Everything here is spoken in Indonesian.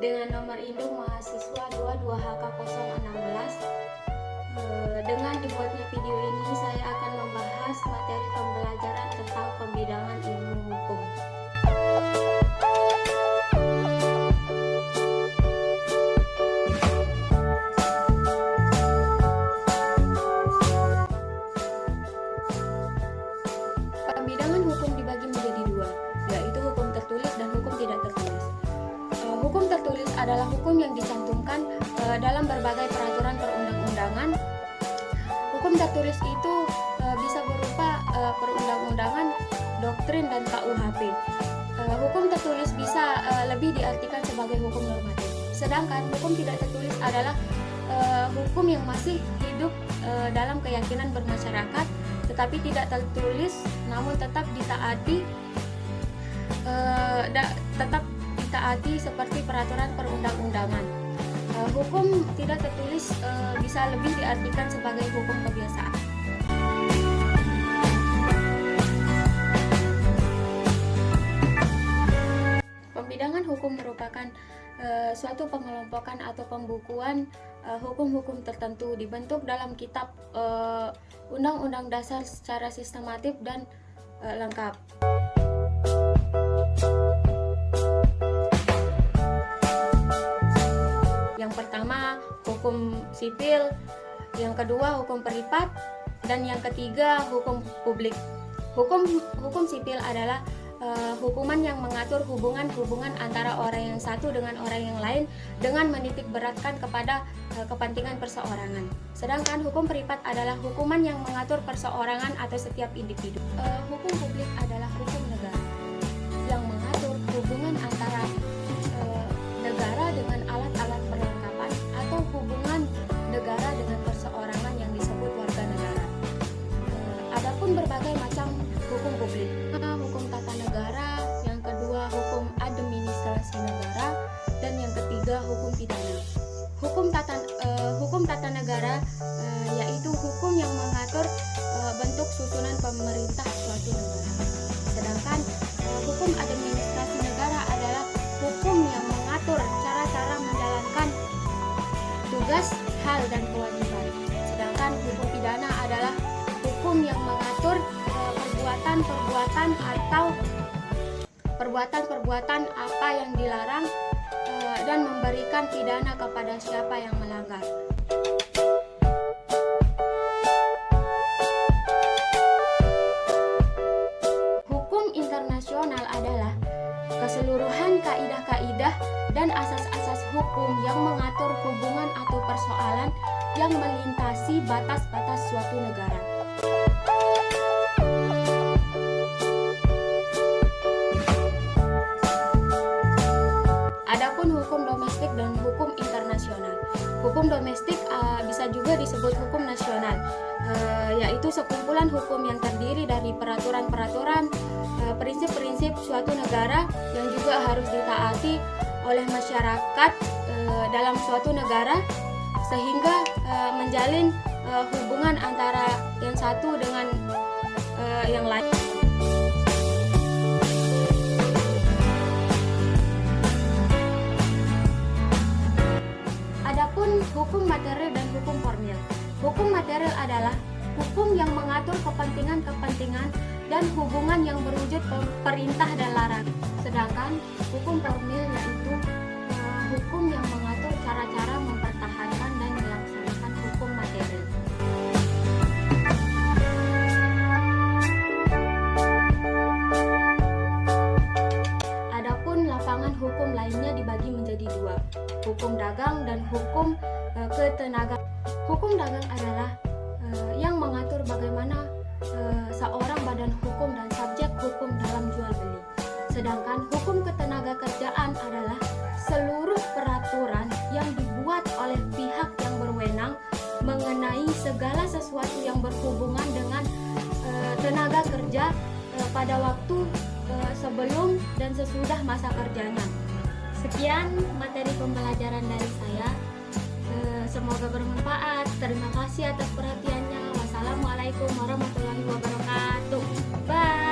dengan nomor induk mahasiswa 22HK016. Dengan dibuatnya video ini, saya akan membahas materi pembelajaran tentang pembidangan ilmu hukum. Pembidangan hukum dibagi menjadi dua, yaitu hukum tertulis dan hukum tidak tertulis. Hukum tertulis adalah hukum yang dicantumkan dalam berbagai peraturan perundang-undangan. Hukum tertulis itu bisa berupa perundang-undangan, doktrin, dan KUHP. Hukum tertulis bisa lebih diartikan sebagai hukum normatif. Sedangkan hukum tidak tertulis adalah hukum yang masih hidup dalam keyakinan bermasyarakat, tetapi tidak tertulis namun tetap ditaati seperti peraturan perundang-undangan. Hukum tidak tertulis bisa lebih diartikan sebagai hukum kebiasaan. Pembidangan hukum merupakan suatu pengelompokan atau pembukuan hukum-hukum tertentu dibentuk dalam kitab Undang-Undang Dasar secara sistematif dan lengkap. Yang pertama, hukum sipil, yang kedua hukum privat, dan yang ketiga hukum publik. Hukum sipil adalah hukuman yang mengatur hubungan antara orang yang satu dengan orang yang lain dengan menitik beratkan kepada kepentingan perseorangan. Sedangkan hukum privat adalah hukuman yang mengatur perseorangan atau setiap individu. Hukum publik adalah hukum negara yang mengatur hubungan antara negara dengan alat-alat perlengkapan atau hubungan negara dengan perseorangan yang disebut warga negara. Adapun berbagai macam hukum publik, hukum tata negara, yang kedua hukum administrasi negara, dan yang ketiga hukum pidana. Hukum tata negara yaitu hukum yang mengatur bentuk susunan pemerintah suatu negara. Sedangkan hukum administrasi negara adalah hukum yang mengatur cara-cara menjalankan tugas, hal, dan kewajiban. Sedangkan hukum pidana adalah hukum yang mengatur perbuatan-perbuatan atau perbuatan-perbuatan apa yang dilarang dan memberikan pidana kepada siapa yang melanggar. Hukum internasional adalah keseluruhan kaidah-kaidah dan asas-asas hukum yang mengatur hubungan atau persoalan yang melintasi batas-batas suatu negara. Adapun hukum domestik dan hukum internasional. Hukum domestik bisa juga disebut hukum nasional, yaitu sekumpulan hukum yang terdiri dari peraturan-peraturan, prinsip-prinsip suatu negara yang juga harus ditaati oleh masyarakat dalam suatu negara, sehingga menjalin hubungan antara yang satu dengan yang lain. Adapun hukum material dan hukum formil. Hukum material adalah hukum yang mengatur kepentingan-kepentingan dan hubungan yang berwujud perintah dan larangan. Sedangkan hukum formil yaitu hukum yang mengatur cara-cara mempertahankan dan melaksanakan hukum material. Adapun lapangan hukum lainnya dibagi menjadi dua, hukum dagang dan hukum ketenagaan. Hukum dagang adalah yang mengatur bagaimana seorang badan hukum dan subjek hukum dalam jual beli. Sedangkan hukum ketenagakerjaan adalah seluruh peraturan yang dibuat oleh pihak yang berwenang mengenai segala sesuatu yang berhubungan dengan tenaga kerja pada waktu sebelum dan sesudah masa kerjanya. Sekian materi pembelajaran dari saya. Semoga bermanfaat. Terima kasih atas perhatiannya. Wassalamualaikum warahmatullahi wabarakatuh. Bye.